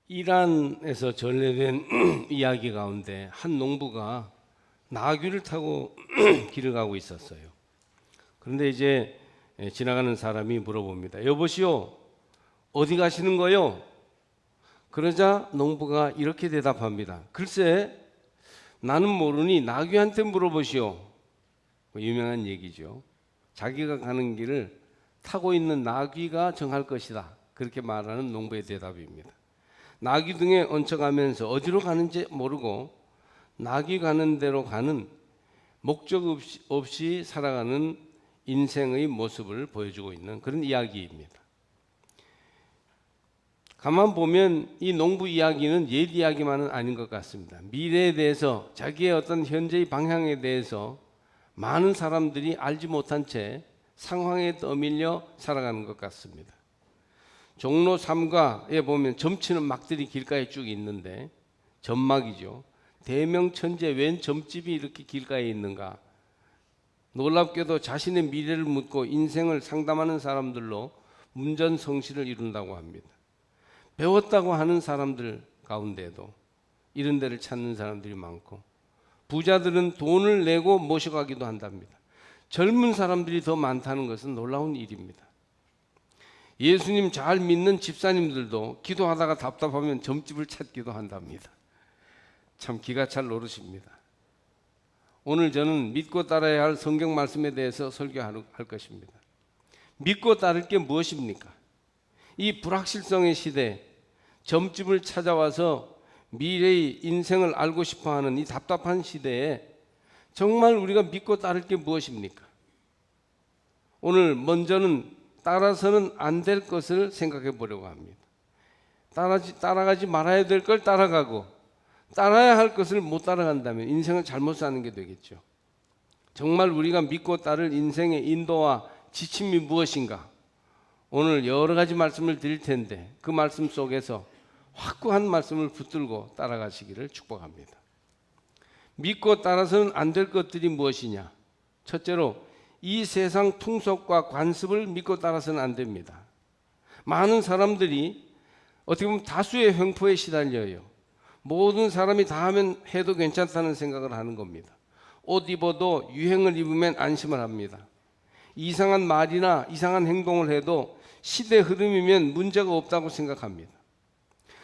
이란에서 전래된 이야기 가운데 한 농부가 나귀를 타고 길을 가고 있었어요. 그런데 이제 지나가는 사람이 물어봅니다. 여보시오, 어디 가시는 거요? 그러자 농부가 이렇게 대답합니다. 글쎄, 나는 모르니 나귀한테 물어보시오. 유명한 얘기죠. 자기가 가는 길을 타고 있는 나귀가 정할 것이다. 그렇게 말하는 농부의 대답입니다. 나귀 등에 얹혀가면서 어디로 가는지 모르고 나귀 가는 대로 가는 목적 없이 살아가는 인생의 모습을 보여주고 있는 그런 이야기입니다. 가만 보면 이 농부 이야기는 옛 이야기만은 아닌 것 같습니다. 미래에 대해서, 자기의 어떤 현재의 방향에 대해서 많은 사람들이 알지 못한 채 상황에 떠밀려 살아가는 것 같습니다. 종로 3가에 보면 점치는 막들이 길가에 쭉 있는데, 점막이죠. 대명천재 웬 점집이 이렇게 길가에 있는가. 놀랍게도 자신의 미래를 묻고 인생을 상담하는 사람들로 문전성시를 이룬다고 합니다. 배웠다고 하는 사람들 가운데도 이런 데를 찾는 사람들이 많고, 부자들은 돈을 내고 모셔가기도 한답니다. 젊은 사람들이 더 많다는 것은 놀라운 일입니다. 예수님 잘 믿는 집사님들도 기도하다가 답답하면 점집을 찾기도 한답니다. 참 기가 찰 노릇입니다. 오늘 저는 믿고 따라야 할 성경 말씀에 대해서 설교할 것입니다. 믿고 따를 게 무엇입니까? 이 불확실성의 시대에 점집을 찾아와서 미래의 인생을 알고 싶어하는 이 답답한 시대에 정말 우리가 믿고 따를 게 무엇입니까? 오늘 먼저는 따라서는 안 될 것을 생각해 보려고 합니다. 따라가지 말아야 될 걸 따라가고, 따라야 할 것을 못 따라간다면 인생을 잘못 사는 게 되겠죠. 정말 우리가 믿고 따를 인생의 인도와 지침이 무엇인가? 오늘 여러 가지 말씀을 드릴 텐데 그 말씀 속에서 확고한 말씀을 붙들고 따라가시기를 축복합니다. 믿고 따라서는 안 될 것들이 무엇이냐? 첫째로, 이 세상 풍속과 관습을 믿고 따라서는 안 됩니다. 많은 사람들이 어떻게 보면 다수의 횡포에 시달려요. 모든 사람이 다 하면 해도 괜찮다는 생각을 하는 겁니다. 옷 입어도 유행을 입으면 안심을 합니다. 이상한 말이나 이상한 행동을 해도 시대 흐름이면 문제가 없다고 생각합니다.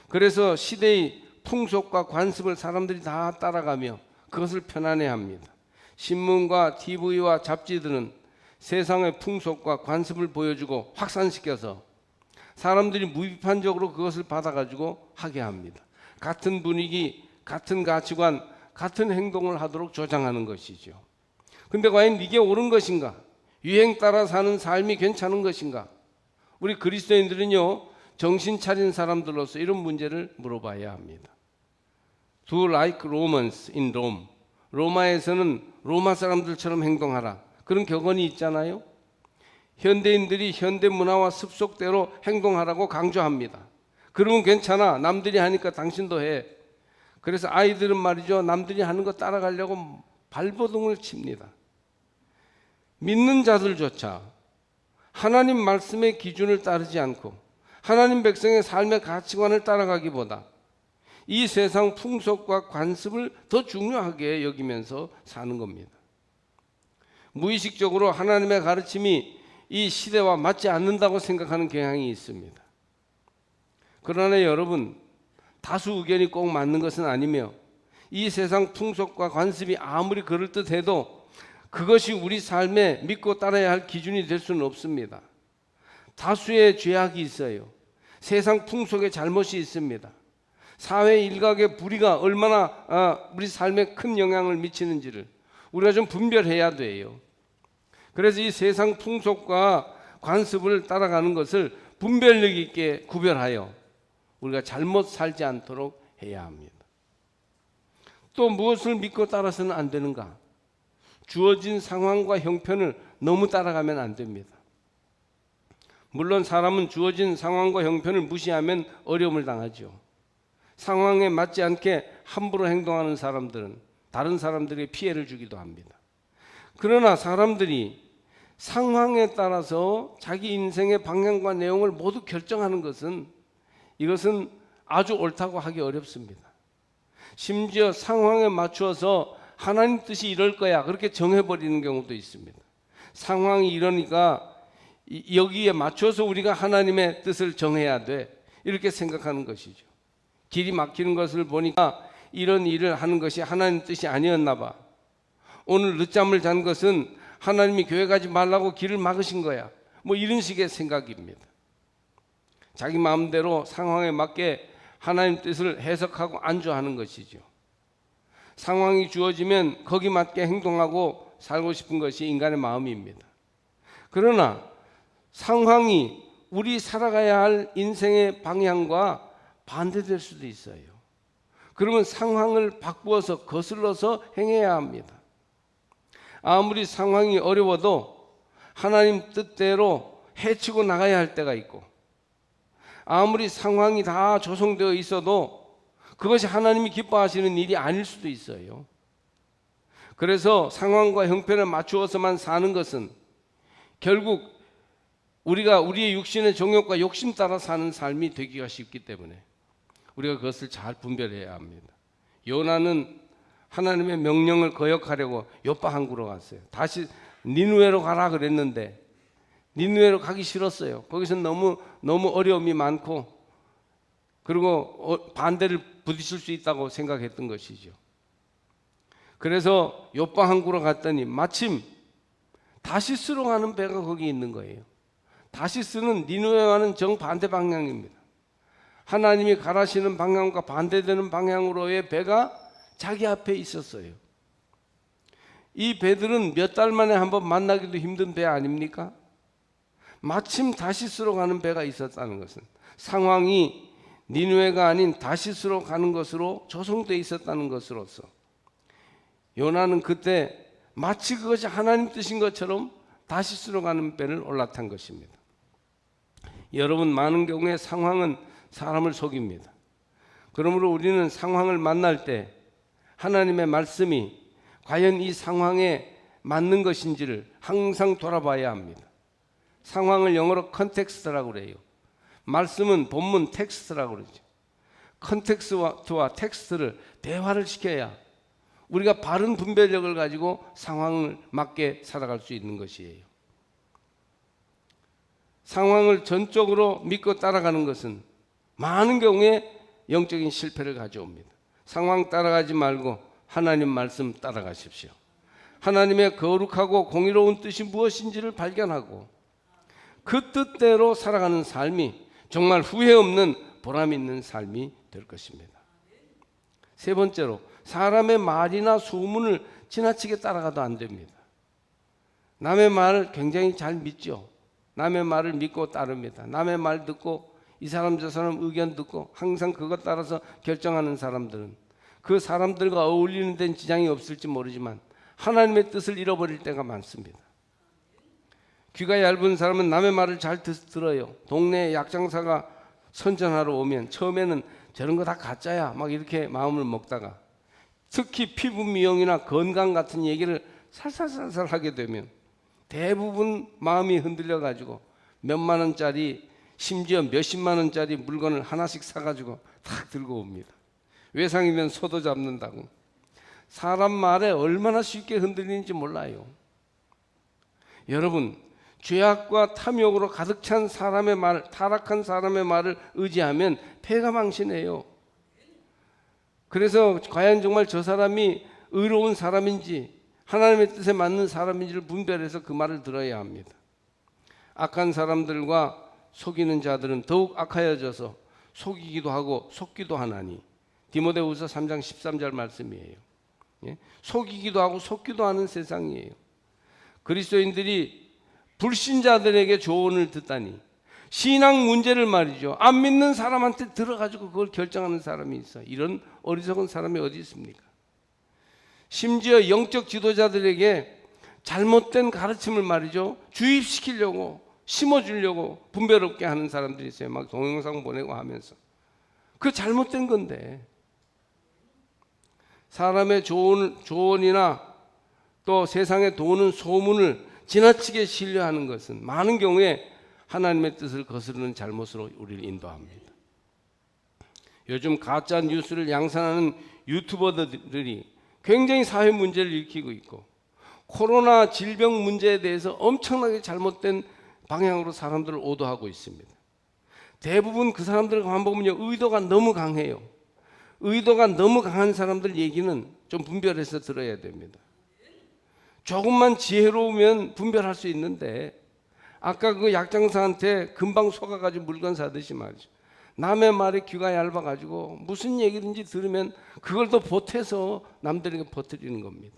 그래서 시대의 풍속과 관습을 사람들이 다 따라가며 그것을 편안해합니다. 신문과 TV와 잡지들은 세상의 풍속과 관습을 보여주고 확산시켜서 사람들이 무비판적으로 그것을 받아가지고 하게 합니다. 같은 분위기, 같은 가치관, 같은 행동을 하도록 조장하는 것이죠. 근데 과연 이게 옳은 것인가? 유행 따라 사는 삶이 괜찮은 것인가? 우리 그리스도인들은요, 정신 차린 사람들로서 이런 문제를 물어봐야 합니다. Do like Romans in Rome. 로마에서는 로마 사람들처럼 행동하라. 그런 격언이 있잖아요. 현대인들이 현대 문화와 습속대로 행동하라고 강조합니다. 그러면 괜찮아. 남들이 하니까 당신도 해. 그래서 아이들은 말이죠, 남들이 하는 거 따라가려고 발버둥을 칩니다. 믿는 자들조차 하나님 말씀의 기준을 따르지 않고 하나님 백성의 삶의 가치관을 따라가기보다 이 세상 풍속과 관습을 더 중요하게 여기면서 사는 겁니다. 무의식적으로 하나님의 가르침이 이 시대와 맞지 않는다고 생각하는 경향이 있습니다. 그러나 여러분, 다수 의견이 꼭 맞는 것은 아니며 이 세상 풍속과 관습이 아무리 그럴듯해도 그것이 우리 삶에 믿고 따라야 할 기준이 될 수는 없습니다. 다수의 죄악이 있어요. 세상 풍속에 잘못이 있습니다. 사회 일각의 불의가 얼마나 우리 삶에 큰 영향을 미치는지를 우리가 좀 분별해야 돼요. 그래서 이 세상 풍속과 관습을 따라가는 것을 분별력 있게 구별하여 우리가 잘못 살지 않도록 해야 합니다. 또 무엇을 믿고 따라서는 안 되는가? 주어진 상황과 형편을 너무 따라가면 안 됩니다. 물론 사람은 주어진 상황과 형편을 무시하면 어려움을 당하죠. 상황에 맞지 않게 함부로 행동하는 사람들은 다른 사람들에게 피해를 주기도 합니다. 그러나 사람들이 상황에 따라서 자기 인생의 방향과 내용을 모두 결정하는 것은, 이것은 아주 옳다고 하기 어렵습니다. 심지어 상황에 맞추어서 하나님 뜻이 이럴 거야 그렇게 정해버리는 경우도 있습니다. 상황이 이러니까 여기에 맞춰서 우리가 하나님의 뜻을 정해야 돼 이렇게 생각하는 것이죠. 길이 막히는 것을 보니까 이런 일을 하는 것이 하나님 뜻이 아니었나 봐. 오늘 늦잠을 잔 것은 하나님이 교회 가지 말라고 길을 막으신 거야. 뭐 이런 식의 생각입니다. 자기 마음대로 상황에 맞게 하나님 뜻을 해석하고 안주하는 것이죠. 상황이 주어지면 거기 맞게 행동하고 살고 싶은 것이 인간의 마음입니다. 그러나 상황이 우리 살아가야 할 인생의 방향과 반대될 수도 있어요. 그러면 상황을 바꾸어서 거슬러서 행해야 합니다. 아무리 상황이 어려워도 하나님 뜻대로 헤치고 나가야 할 때가 있고, 아무리 상황이 다 조성되어 있어도 그것이 하나님이 기뻐하시는 일이 아닐 수도 있어요. 그래서 상황과 형편에 맞추어서만 사는 것은 결국 우리가 우리의 육신의 정욕과 욕심 따라 사는 삶이 되기가 쉽기 때문에 우리가 그것을 잘 분별해야 합니다. 요나는 하나님의 명령을 거역하려고 요파 항구로 갔어요. 다시 니느웨로 가라 그랬는데 니느웨로 가기 싫었어요. 거기서 너무 어려움이 많고 그리고 반대를 부딪힐 수 있다고 생각했던 것이죠. 그래서 요파 항구로 갔더니 마침 다시스로 가는 배가 거기 있는 거예요. 다시스는 니느웨와는 정반대 방향입니다. 하나님이 가라시는 방향과 반대되는 방향으로의 배가 자기 앞에 있었어요. 이 배들은 몇 달 만에 한번 만나기도 힘든 배 아닙니까? 마침 다시스로 가는 배가 있었다는 것은 상황이 니느웨가 아닌 다시스로 가는 것으로 조성되어 있었다는 것으로서 요나는 그때 마치 그것이 하나님 뜻인 것처럼 다시스로 가는 배를 올라탄 것입니다. 여러분, 많은 경우에 상황은 사람을 속입니다. 그러므로 우리는 상황을 만날 때 하나님의 말씀이 과연 이 상황에 맞는 것인지를 항상 돌아봐야 합니다. 상황을 영어로 컨텍스트라고 그래요. 말씀은 본문 텍스트라고 그러죠. 컨텍스트와 텍스트를 대화를 시켜야 우리가 바른 분별력을 가지고 상황을 맞게 살아갈 수 있는 것이에요. 상황을 전적으로 믿고 따라가는 것은 많은 경우에 영적인 실패를 가져옵니다. 상황 따라가지 말고 하나님 말씀 따라가십시오. 하나님의 거룩하고 공의로운 뜻이 무엇인지를 발견하고 그 뜻대로 살아가는 삶이 정말 후회 없는 보람 있는 삶이 될 것입니다. 세 번째로, 사람의 말이나 소문을 지나치게 따라가도 안 됩니다. 남의 말을 굉장히 잘 믿죠. 남의 말을 믿고 따릅니다. 남의 말 듣고 이 사람 저 사람 의견 듣고 항상 그것 따라서 결정하는 사람들은 그 사람들과 어울리는 데는 지장이 없을지 모르지만 하나님의 뜻을 잃어버릴 때가 많습니다. 귀가 얇은 사람은 남의 말을 잘 들어요. 동네 약장사가 선전하러 오면 처음에는 저런 거 다 가짜야 막 이렇게 마음을 먹다가 특히 피부 미용이나 건강 같은 얘기를 살살살살 하게 되면 대부분 마음이 흔들려 가지고 몇만 원짜리 심지어 몇십만 원짜리 물건을 하나씩 사가지고 탁 들고 옵니다. 외상이면 소도 잡는다고. 사람 말에 얼마나 쉽게 흔들리는지 몰라요. 여러분, 죄악과 탐욕으로 가득 찬 사람의 말, 타락한 사람의 말을 의지하면 폐가 망신해요. 그래서 과연 정말 저 사람이 의로운 사람인지 하나님의 뜻에 맞는 사람인지를 분별해서 그 말을 들어야 합니다. 악한 사람들과 속이는 자들은 더욱 악하여져서 속이기도 하고 속기도 하나니, 디모데후서 3장 13절 말씀이에요. 속이기도 하고 속기도 하는 세상이에요. 그리스도인들이 불신자들에게 조언을 듣다니, 신앙 문제를 말이죠, 안 믿는 사람한테 들어가지고 그걸 결정하는 사람이 있어. 이런 어리석은 사람이 어디 있습니까? 심지어 영적 지도자들에게 잘못된 가르침을 말이죠, 주입시키려고 심어주려고 분별 없게 하는 사람들이 있어요. 막 동영상 보내고 하면서. 그 잘못된 건데, 사람의 조언이나 또 세상에 도는 소문을 지나치게 신뢰하는 것은 많은 경우에 하나님의 뜻을 거스르는 잘못으로 우리를 인도합니다. 요즘 가짜 뉴스를 양산하는 유튜버들이 굉장히 사회 문제를 일으키고 있고, 코로나 질병 문제에 대해서 엄청나게 잘못된 방향으로 사람들을 오도하고 있습니다. 대부분 그 사람들을 가만 보면요, 의도가 너무 강해요. 의도가 너무 강한 사람들 얘기는 좀 분별해서 들어야 됩니다. 조금만 지혜로우면 분별할 수 있는데, 아까 그 약장사한테 금방 속아가지고 물건 사듯이 말이죠. 남의 말에 귀가 얇아가지고 무슨 얘기든지 들으면 그걸 더 보태서 남들에게 퍼뜨리는 겁니다.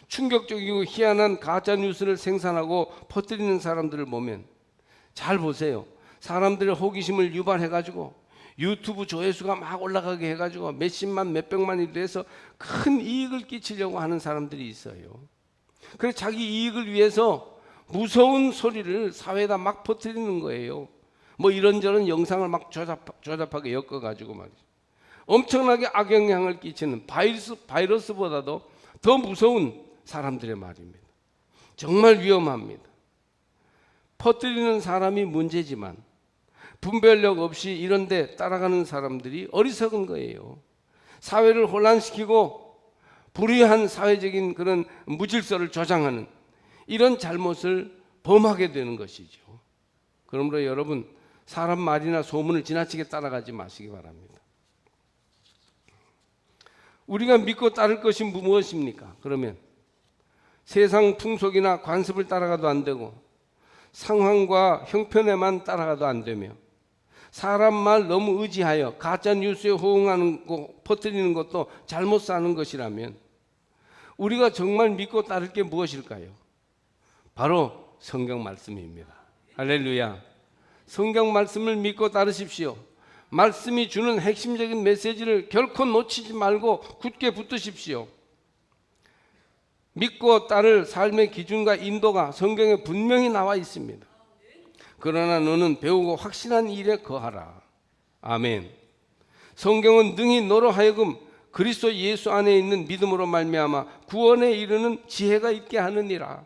충격적이고 희한한 가짜 뉴스를 생산하고 퍼뜨리는 사람들을 보면 잘 보세요. 사람들의 호기심을 유발해가지고 유튜브 조회수가 막 올라가게 해가지고 몇십만 몇백만이 돼서 큰 이익을 끼치려고 하는 사람들이 있어요. 그래서 자기 이익을 위해서 무서운 소리를 사회에다 막 퍼뜨리는 거예요. 뭐 이런저런 영상을 막 조잡하게 엮어가지고 말이죠. 엄청나게 악영향을 끼치는 바이러스보다도 더 무서운 사람들의 말입니다. 정말 위험합니다. 퍼뜨리는 사람이 문제지만 분별력 없이 이런 데 따라가는 사람들이 어리석은 거예요. 사회를 혼란시키고 불의한 사회적인 그런 무질서를 조장하는 이런 잘못을 범하게 되는 것이죠. 그러므로 여러분, 사람 말이나 소문을 지나치게 따라가지 마시기 바랍니다. 우리가 믿고 따를 것이 무엇입니까? 그러면 세상 풍속이나 관습을 따라가도 안 되고 상황과 형편에만 따라가도 안 되며 사람 말 너무 의지하여 가짜 뉴스에 호응하는 거 퍼뜨리는 것도 잘못 사는 것이라면 우리가 정말 믿고 따를 게 무엇일까요? 바로 성경 말씀입니다. 할렐루야. 성경 말씀을 믿고 따르십시오. 말씀이 주는 핵심적인 메시지를 결코 놓치지 말고 굳게 붙드십시오. 믿고 따를 삶의 기준과 인도가 성경에 분명히 나와 있습니다. 그러나 너는 배우고 확신한 일에 거하라. 아멘. 성경은 능히 너로 하여금 그리스도 예수 안에 있는 믿음으로 말미암아 구원에 이르는 지혜가 있게 하느니라.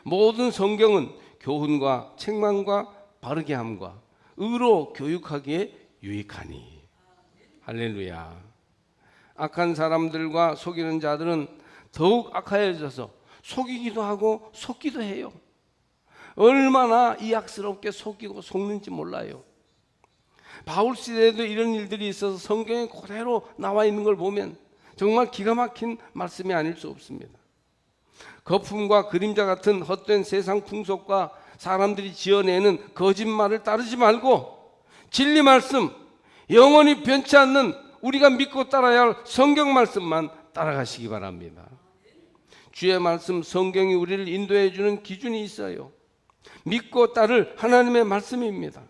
모든 성경은 교훈과 책망과 바르게 함과 의로 교육하기에 유익하니. 할렐루야. 악한 사람들과 속이는 자들은 더욱 악하여져서 속이기도 하고 속기도 해요. 얼마나 이악스럽게 속이고 속는지 몰라요. 바울 시대에도 이런 일들이 있어서 성경에 그대로 나와 있는 걸 보면 정말 기가 막힌 말씀이 아닐 수 없습니다. 거품과 그림자 같은 헛된 세상 풍속과 사람들이 지어내는 거짓말을 따르지 말고 진리 말씀, 영원히 변치 않는 우리가 믿고 따라야 할 성경 말씀만 따라가시기 바랍니다. 주의 말씀, 성경이 우리를 인도해 주는 기준이 있어요. 믿고 따를 하나님의 말씀입니다.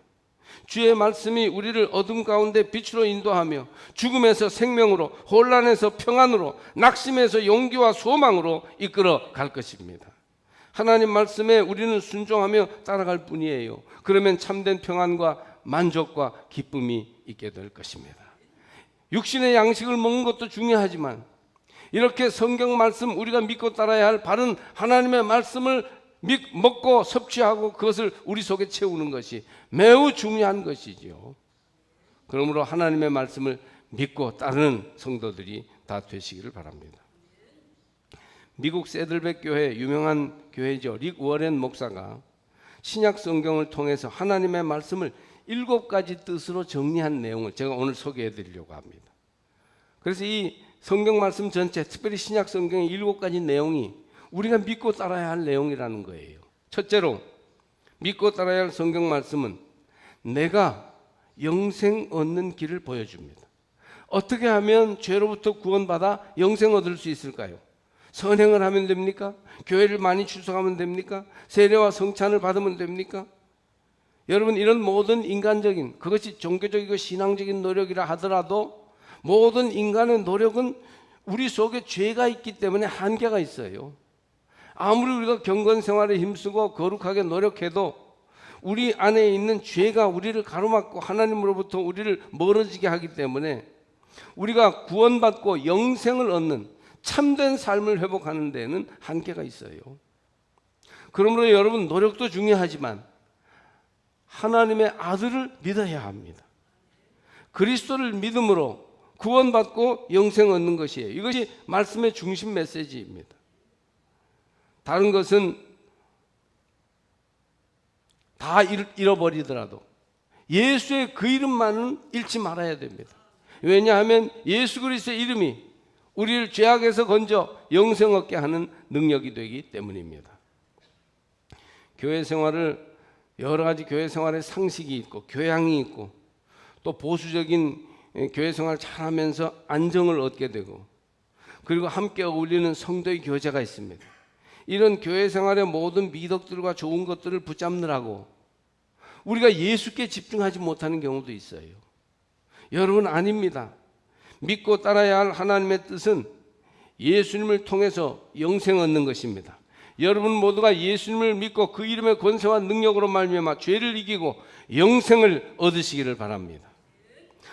주의 말씀이 우리를 어둠 가운데 빛으로 인도하며 죽음에서 생명으로, 혼란에서 평안으로, 낙심에서 용기와 소망으로 이끌어 갈 것입니다. 하나님 말씀에 우리는 순종하며 따라갈 뿐이에요. 그러면 참된 평안과 만족과 기쁨이 있게 될 것입니다. 육신의 양식을 먹는 것도 중요하지만 이렇게 성경 말씀, 우리가 믿고 따라야 할 바른 하나님의 말씀을 먹고 섭취하고 그것을 우리 속에 채우는 것이 매우 중요한 것이죠. 그러므로 하나님의 말씀을 믿고 따르는 성도들이 다 되시기를 바랍니다. 미국 새들백 교회, 유명한 교회죠. 릭 워렌 목사가 신약 성경을 통해서 하나님의 말씀을 7가지 뜻으로 정리한 내용을 제가 오늘 소개해 드리려고 합니다. 그래서 이 성경 말씀 전체, 특별히 신약 성경의 7가지 내용이 우리가 믿고 따라야 할 내용이라는 거예요. 첫째로 믿고 따라야 할 성경 말씀은 내가 영생 얻는 길을 보여줍니다. 어떻게 하면 죄로부터 구원받아 영생 얻을 수 있을까요? 선행을 하면 됩니까? 교회를 많이 출석하면 됩니까? 세례와 성찬을 받으면 됩니까? 여러분, 이런 모든 인간적인, 그것이 종교적이고 신앙적인 노력이라 하더라도 모든 인간의 노력은 우리 속에 죄가 있기 때문에 한계가 있어요. 아무리 우리가 경건 생활에 힘쓰고 거룩하게 노력해도 우리 안에 있는 죄가 우리를 가로막고 하나님으로부터 우리를 멀어지게 하기 때문에 우리가 구원받고 영생을 얻는 참된 삶을 회복하는 데는 한계가 있어요. 그러므로 여러분, 노력도 중요하지만 하나님의 아들을 믿어야 합니다. 그리스도를 믿음으로 구원받고 영생 얻는 것이에요. 이것이 말씀의 중심 메시지입니다. 다른 것은 다 잃어버리더라도 예수의 그 이름만은 잃지 말아야 됩니다. 왜냐하면 예수 그리스도의 이름이 우리를 죄악에서 건져 영생 얻게 하는 능력이 되기 때문입니다. 교회 생활을 여러 가지 교회 생활의 상식이 있고 교양이 있고 또 보수적인 교회 생활을 잘하면서 안정을 얻게 되고 그리고 함께 어울리는 성도의 교제가 있습니다. 이런 교회 생활의 모든 미덕들과 좋은 것들을 붙잡느라고 우리가 예수께 집중하지 못하는 경우도 있어요. 여러분, 아닙니다. 믿고 따라야 할 하나님의 뜻은 예수님을 통해서 영생 얻는 것입니다. 여러분 모두가 예수님을 믿고 그 이름의 권세와 능력으로 말미암아 죄를 이기고 영생을 얻으시기를 바랍니다.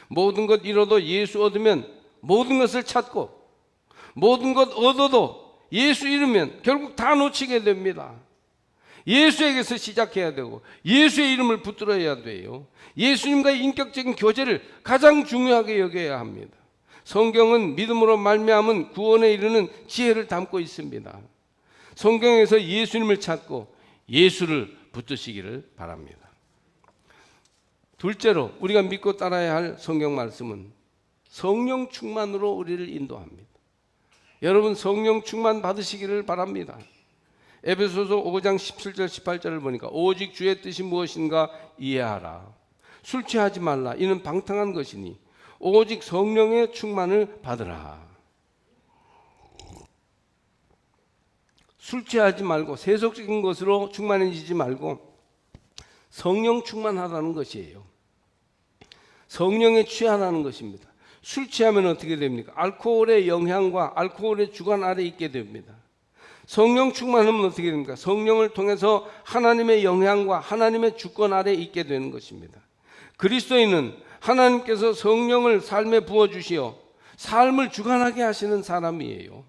모든 것 잃어도 예수 얻으면 모든 것을 찾고 모든 것 얻어도 예수 잃으면 결국 다 놓치게 됩니다. 예수에게서 시작해야 되고 예수의 이름을 붙들어야 돼요. 예수님과의 인격적인 교제를 가장 중요하게 여겨야 합니다. 성경은 믿음으로 말미암은 구원에 이르는 지혜를 담고 있습니다. 성경에서 예수님을 찾고 예수를 붙드시기를 바랍니다. 둘째로 우리가 믿고 따라야 할 성경 말씀은 성령 충만으로 우리를 인도합니다. 여러분, 성령 충만 받으시기를 바랍니다. 에베소서 5장 17절 18절을 보니까 오직 주의 뜻이 무엇인가 이해하라. 술 취하지 말라. 이는 방탕한 것이니 오직 성령의 충만을 받으라. 술 취하지 말고 세속적인 것으로 충만해지지 말고 성령 충만하라는 것이에요. 성령에 취하라는 것입니다. 술 취하면 어떻게 됩니까? 알코올의 영향과 알코올의 주관 아래 있게 됩니다. 성령 충만하면 어떻게 됩니까? 성령을 통해서 하나님의 영향과 하나님의 주권 아래 있게 되는 것입니다. 그리스도인은 하나님께서 성령을 삶에 부어주시어 삶을 주관하게 하시는 사람이에요.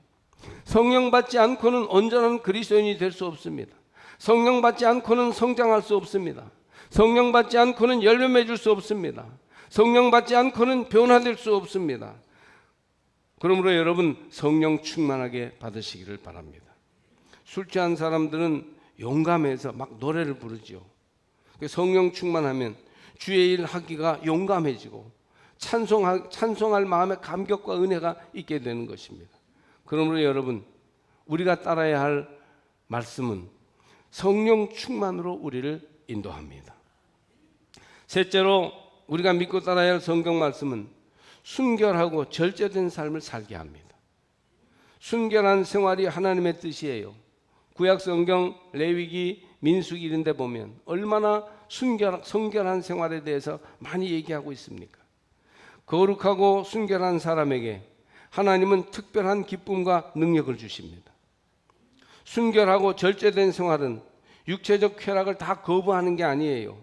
성령 받지 않고는 온전한 그리스도인이 될 수 없습니다. 성령 받지 않고는 성장할 수 없습니다. 성령 받지 않고는 열매 맺을 수 없습니다. 성령 받지 않고는 변화될 수 없습니다. 그러므로 여러분, 성령 충만하게 받으시기를 바랍니다. 술 취한 사람들은 용감해서 막 노래를 부르죠. 성령 충만하면 주의 일 하기가 용감해지고 찬송할 마음의 감격과 은혜가 있게 되는 것입니다. 그러므로 여러분, 우리가 따라야 할 말씀은 성령 충만으로 우리를 인도합니다. 셋째로 우리가 믿고 따라야 할 성경 말씀은 순결하고 절제된 삶을 살게 합니다. 순결한 생활이 하나님의 뜻이에요. 구약 성경 레위기 민수기 이런 데 보면 얼마나 성결한 생활에 대해서 많이 얘기하고 있습니까? 거룩하고 순결한 사람에게 하나님은 특별한 기쁨과 능력을 주십니다. 순결하고 절제된 생활은 육체적 쾌락을 다 거부하는 게 아니에요.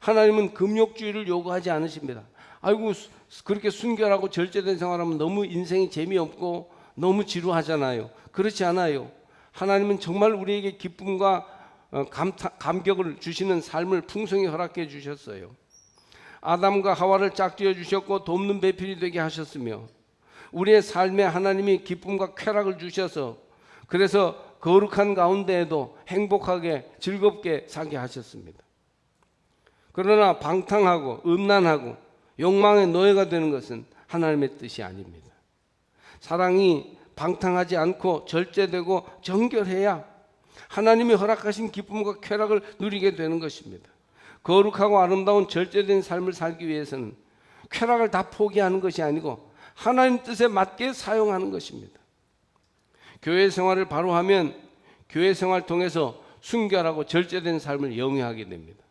하나님은 금욕주의를 요구하지 않으십니다. 아이고, 그렇게 순결하고 절제된 생활하면 너무 인생이 재미없고 너무 지루하잖아요. 그렇지 않아요. 하나님은 정말 우리에게 기쁨과 감격을 주시는 삶을 풍성히 허락해 주셨어요. 아담과 하와를 짝지어 주셨고 돕는 배필이 되게 하셨으며 우리의 삶에 하나님이 기쁨과 쾌락을 주셔서 그래서 거룩한 가운데에도 행복하게 즐겁게 살게 하셨습니다. 그러나 방탕하고 음란하고 욕망의 노예가 되는 것은 하나님의 뜻이 아닙니다. 사랑이 방탕하지 않고 절제되고 정결해야 하나님이 허락하신 기쁨과 쾌락을 누리게 되는 것입니다. 거룩하고 아름다운 절제된 삶을 살기 위해서는 쾌락을 다 포기하는 것이 아니고 하나님 뜻에 맞게 사용하는 것입니다. 교회 생활을 바로 하면 교회 생활을 통해서 순결하고 절제된 삶을 영위하게 됩니다.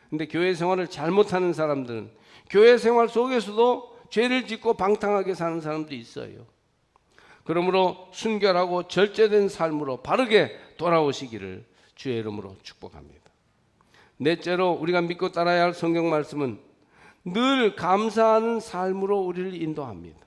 그런데 교회 생활을 잘못하는 사람들은 교회 생활 속에서도 죄를 짓고 방탕하게 사는 사람도 있어요. 그러므로 순결하고 절제된 삶으로 바르게 돌아오시기를 주의 이름으로 축복합니다. 넷째로 우리가 믿고 따라야 할 성경 말씀은 늘 감사하는 삶으로 우리를 인도합니다.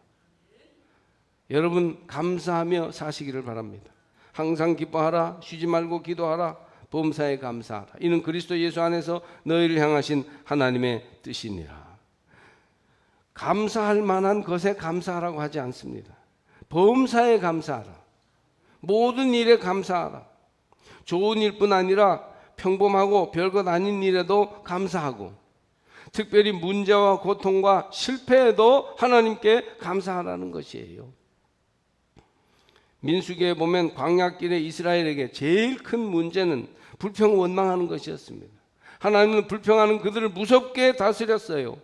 여러분, 감사하며 사시기를 바랍니다. 항상 기뻐하라, 쉬지 말고 기도하라, 범사에 감사하라. 이는 그리스도 예수 안에서 너희를 향하신 하나님의 뜻이니라. 감사할 만한 것에 감사하라고 하지 않습니다. 범사에 감사하라. 모든 일에 감사하라. 좋은 일뿐 아니라 평범하고 별것 아닌 일에도 감사하고, 특별히 문제와 고통과 실패에도 하나님께 감사하라는 것이에요. 민수기에 보면 광야길에 이스라엘에게 제일 큰 문제는 불평 원망하는 것이었습니다. 하나님은 불평하는 그들을 무섭게 다스렸어요.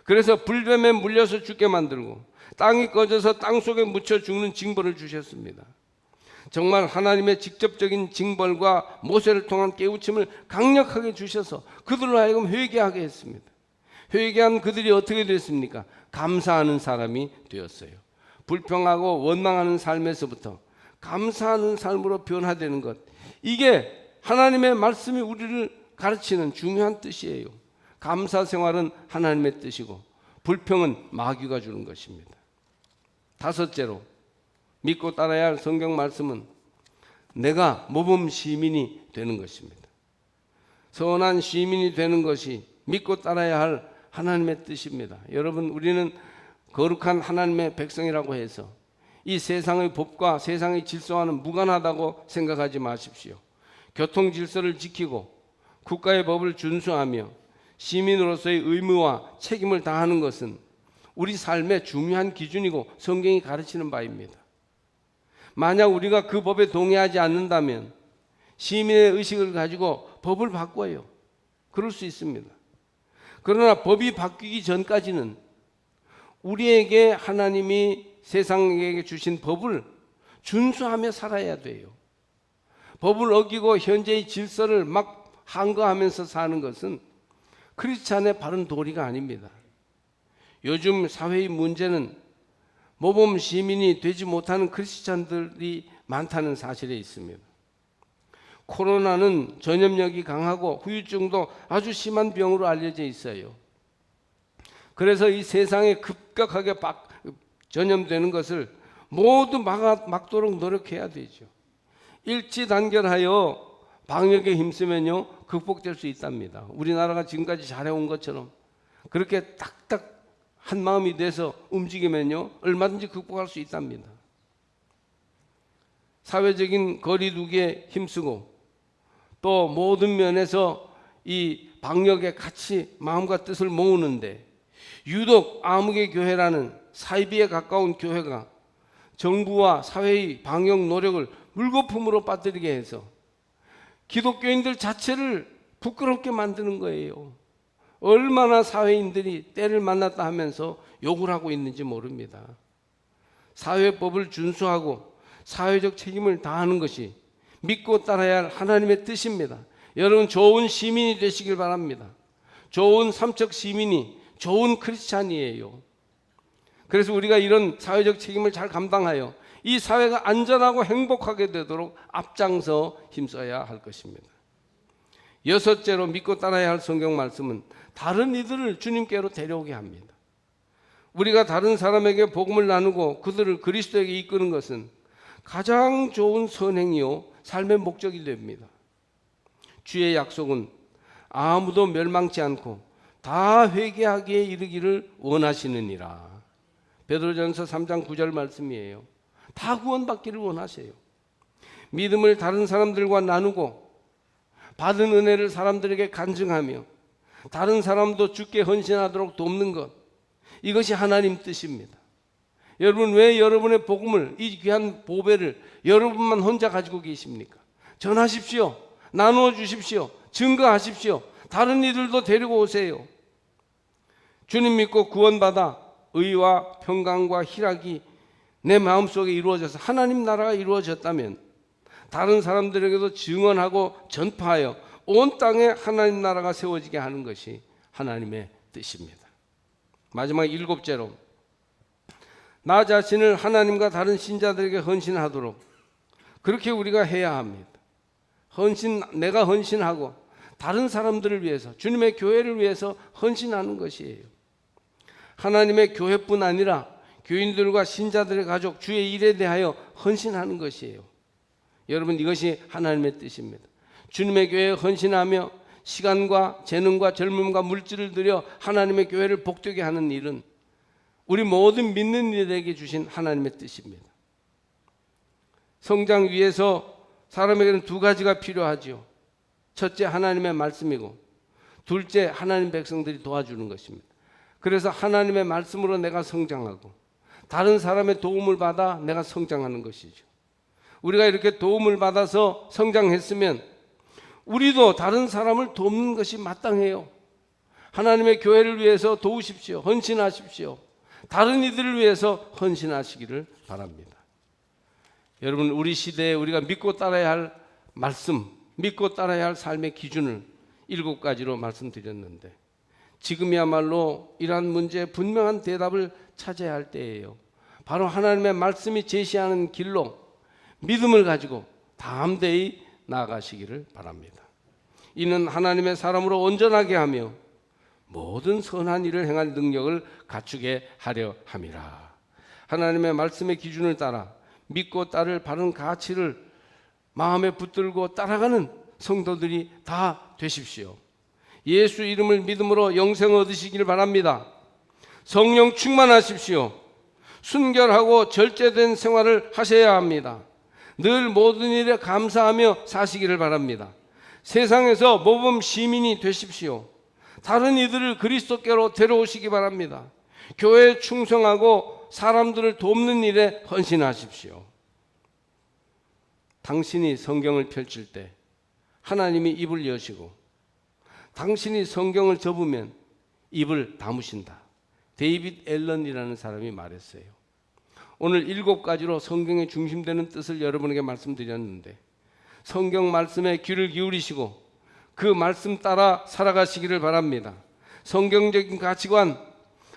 그래서 불뱀에 물려서 죽게 만들고 땅이 꺼져서 땅 속에 묻혀 죽는 징벌을 주셨습니다. 정말 하나님의 직접적인 징벌과 모세를 통한 깨우침을 강력하게 주셔서 그들로 하여금 회개하게 했습니다. 회개한 그들이 어떻게 됐습니까? 감사하는 사람이 되었어요. 불평하고 원망하는 삶에서부터 감사하는 삶으로 변화되는 것, 이게 하나님의 말씀이 우리를 가르치는 중요한 뜻이에요. 감사 생활은 하나님의 뜻이고 불평은 마귀가 주는 것입니다. 다섯째로 믿고 따라야 할 성경 말씀은 내가 모범 시민이 되는 것입니다. 선한 시민이 되는 것이 믿고 따라야 할 하나님의 뜻입니다. 여러분, 우리는 거룩한 하나님의 백성이라고 해서 이 세상의 법과 세상의 질서와는 무관하다고 생각하지 마십시오. 교통 질서를 지키고 국가의 법을 준수하며 시민으로서의 의무와 책임을 다하는 것은 우리 삶의 중요한 기준이고 성경이 가르치는 바입니다. 만약 우리가 그 법에 동의하지 않는다면 시민의 의식을 가지고 법을 바꿔요. 그럴 수 있습니다. 그러나 법이 바뀌기 전까지는 우리에게 하나님이 세상에게 주신 법을 준수하며 살아야 돼요. 법을 어기고 현재의 질서를 막 항거하면서 사는 것은 크리스찬의 바른 도리가 아닙니다. 요즘 사회의 문제는 모범 시민이 되지 못하는 크리스찬들이 많다는 사실에 있습니다. 코로나는 전염력이 강하고 후유증도 아주 심한 병으로 알려져 있어요. 그래서 이 세상에 급격하게 전염되는 것을 모두 막도록 노력해야 되죠. 일치단결하여 방역에 힘쓰면요 극복될 수 있답니다. 우리나라가 지금까지 잘해온 것처럼 그렇게 딱딱 한 마음이 돼서 움직이면요 얼마든지 극복할 수 있답니다. 사회적인 거리 두기에 힘쓰고 또 모든 면에서 이 방역에 같이 마음과 뜻을 모으는데 유독 아무개 교회라는 사이비에 가까운 교회가 정부와 사회의 방역 노력을 물거품으로 빠뜨리게 해서 기독교인들 자체를 부끄럽게 만드는 거예요. 얼마나 사회인들이 때를 만났다 하면서 욕을 하고 있는지 모릅니다. 사회법을 준수하고 사회적 책임을 다하는 것이 믿고 따라야 할 하나님의 뜻입니다. 여러분, 좋은 시민이 되시길 바랍니다. 좋은 삼척 시민이 좋은 크리스찬이에요. 그래서 우리가 이런 사회적 책임을 잘 감당하여 이 사회가 안전하고 행복하게 되도록 앞장서 힘써야 할 것입니다. 여섯째로 믿고 따라야 할 성경 말씀은 다른 이들을 주님께로 데려오게 합니다. 우리가 다른 사람에게 복음을 나누고 그들을 그리스도에게 이끄는 것은 가장 좋은 선행이요 삶의 목적이 됩니다. 주의 약속은 아무도 멸망치 않고 다 회개하기에 이르기를 원하시느니라. 베드로전서 3장 9절 말씀이에요. 다 구원받기를 원하세요. 믿음을 다른 사람들과 나누고 받은 은혜를 사람들에게 간증하며 다른 사람도 주께 헌신하도록 돕는 것, 이것이 하나님 뜻입니다. 여러분, 왜 여러분의 복음을, 이 귀한 보배를 여러분만 혼자 가지고 계십니까? 전하십시오. 나누어 주십시오. 증거하십시오. 다른 이들도 데리고 오세요. 주님 믿고 구원받아 의와 평강과 희락이 내 마음속에 이루어져서 하나님 나라가 이루어졌다면 다른 사람들에게도 증언하고 전파하여 온 땅에 하나님 나라가 세워지게 하는 것이 하나님의 뜻입니다. 마지막 일곱째로, 나 자신을 하나님과 다른 신자들에게 헌신하도록 그렇게 우리가 해야 합니다. 내가 헌신하고 다른 사람들을 위해서, 주님의 교회를 위해서 헌신하는 것이에요. 하나님의 교회뿐 아니라 교인들과 신자들의 가족, 주의 일에 대하여 헌신하는 것이에요. 여러분, 이것이 하나님의 뜻입니다. 주님의 교회에 헌신하며 시간과 재능과 젊음과 물질을 들여 하나님의 교회를 복되게 하는 일은 우리 모든 믿는 이들에게 주신 하나님의 뜻입니다. 성장 위해서 사람에게는 두 가지가 필요하지요. 첫째, 하나님의 말씀이고, 둘째, 하나님 백성들이 도와주는 것입니다. 그래서 하나님의 말씀으로 내가 성장하고 다른 사람의 도움을 받아 내가 성장하는 것이죠. 우리가 이렇게 도움을 받아서 성장했으면 우리도 다른 사람을 돕는 것이 마땅해요. 하나님의 교회를 위해서 도우십시오. 헌신하십시오. 다른 이들을 위해서 헌신하시기를 바랍니다. 여러분, 우리 시대에 우리가 믿고 따라야 할 말씀, 믿고 따라야 할 삶의 기준을 7가지로 말씀드렸는데, 지금이야말로 이러한 문제에 분명한 대답을 찾아야 할 때예요. 바로 하나님의 말씀이 제시하는 길로 믿음을 가지고 담대히 나아가시기를 바랍니다. 이는 하나님의 사람으로 온전하게 하며 모든 선한 일을 행할 능력을 갖추게 하려 함이라. 하나님의 말씀의 기준을 따라 믿고 따를 바른 가치를 마음에 붙들고 따라가는 성도들이 다 되십시오. 예수 이름을 믿음으로 영생 얻으시길 바랍니다. 성령 충만하십시오. 순결하고 절제된 생활을 하셔야 합니다. 늘 모든 일에 감사하며 사시기를 바랍니다. 세상에서 모범 시민이 되십시오. 다른 이들을 그리스도께로 데려오시기 바랍니다. 교회에 충성하고 사람들을 돕는 일에 헌신하십시오. 당신이 성경을 펼칠 때 하나님이 입을 여시고, 당신이 성경을 접으면 입을 다무신다. 데이빗 앨런이라는 사람이 말했어요. 오늘 7가지로 성경에 중심되는 뜻을 여러분에게 말씀드렸는데, 성경 말씀에 귀를 기울이시고 그 말씀 따라 살아가시기를 바랍니다. 성경적인 가치관,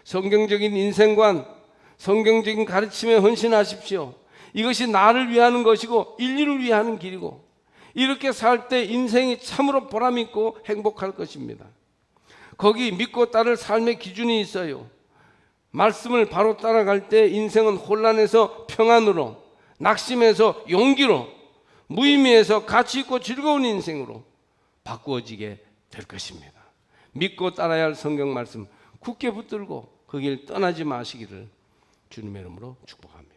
성경적인 인생관, 성경적인 가르침에 헌신하십시오. 이것이 나를 위하는 것이고 인류를 위하는 길이고, 이렇게 살 때 인생이 참으로 보람 있고 행복할 것입니다. 거기 믿고 따를 삶의 기준이 있어요. 말씀을 바로 따라갈 때 인생은 혼란에서 평안으로, 낙심에서 용기로, 무의미에서 가치 있고 즐거운 인생으로 바꾸어지게 될 것입니다. 믿고 따라야 할 성경 말씀 굳게 붙들고 그 길 떠나지 마시기를 주님의 이름으로 축복합니다.